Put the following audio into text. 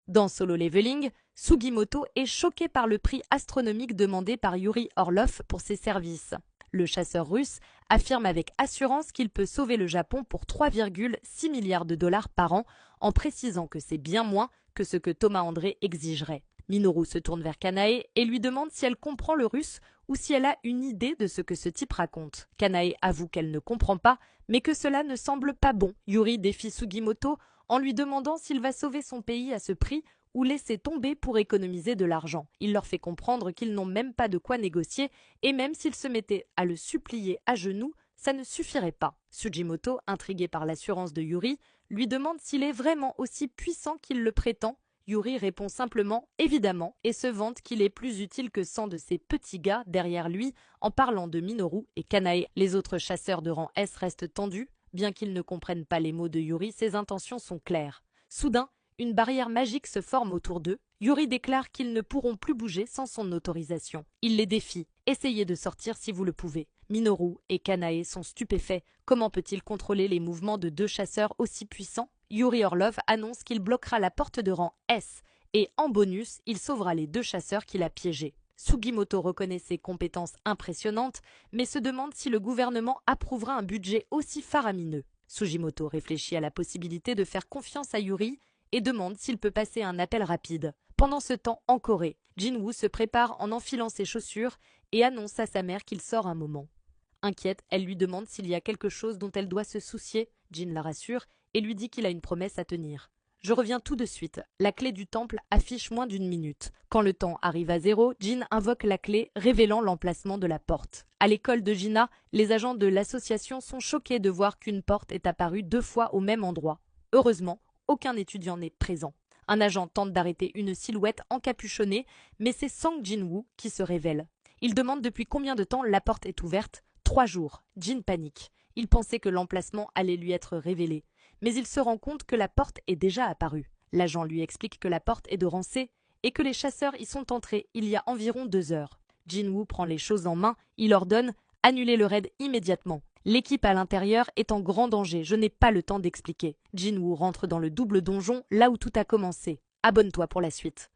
Dans Solo Leveling, Sugimoto est choqué par le prix astronomique demandé par Yuri Orlov pour ses services. Le chasseur russe affirme avec assurance qu'il peut sauver le Japon pour 3,6 milliards de dollars par an, en précisant que c'est bien moins que ce que Thomas André exigerait. Minoru se tourne vers Kanae et lui demande si elle comprend le russe ou si elle a une idée de ce que ce type raconte. Kanae avoue qu'elle ne comprend pas, mais que cela ne semble pas bon. Yuri défie Sugimoto en lui demandant s'il va sauver son pays à ce prix ou laisser tomber pour économiser de l'argent. Il leur fait comprendre qu'ils n'ont même pas de quoi négocier et même s'ils se mettaient à le supplier à genoux, ça ne suffirait pas. Sugimoto, intrigué par l'assurance de Yuri, lui demande s'il est vraiment aussi puissant qu'il le prétend. Yuri répond simplement « évidemment » et se vante qu'il est plus utile que 100 de ses petits gars derrière lui en parlant de Minoru et Kanae. Les autres chasseurs de rang S restent tendus. Bien qu'ils ne comprennent pas les mots de Yuri, ses intentions sont claires. Soudain, une barrière magique se forme autour d'eux. Yuri déclare qu'ils ne pourront plus bouger sans son autorisation. Il les défie. Essayez de sortir si vous le pouvez. Minoru et Kanae sont stupéfaits. Comment peut-il contrôler les mouvements de deux chasseurs aussi puissants? Yuri Orlov annonce qu'il bloquera la porte de rang S et, en bonus, il sauvera les deux chasseurs qu'il a piégés. Sugimoto reconnaît ses compétences impressionnantes, mais se demande si le gouvernement approuvera un budget aussi faramineux. Sugimoto réfléchit à la possibilité de faire confiance à Yuri et demande s'il peut passer un appel rapide. Pendant ce temps, en Corée, Jinwoo se prépare en enfilant ses chaussures et annonce à sa mère qu'il sort un moment. Inquiète, elle lui demande s'il y a quelque chose dont elle doit se soucier. Jin la rassure et lui dit qu'il a une promesse à tenir. Je reviens tout de suite. La clé du temple affiche moins d'1 minute. Quand le temps arrive à 0, Jin invoque la clé, révélant l'emplacement de la porte. À l'école de Gina, les agents de l'association sont choqués de voir qu'une porte est apparue 2 fois au même endroit. Heureusement, aucun étudiant n'est présent. Un agent tente d'arrêter une silhouette encapuchonnée, mais c'est Sang Jin-woo qui se révèle. Il demande depuis combien de temps la porte est ouverte. 3 jours. Jin panique. Il pensait que l'emplacement allait lui être révélé. Mais il se rend compte que la porte est déjà apparue. L'agent lui explique que la porte est de rang C et que les chasseurs y sont entrés il y a environ 2 heures. Jin-woo prend les choses en main, il ordonne « Annulez le raid immédiatement ». L'équipe à l'intérieur est en grand danger, je n'ai pas le temps d'expliquer. Jin-woo rentre dans le double donjon, là où tout a commencé. Abonne-toi pour la suite.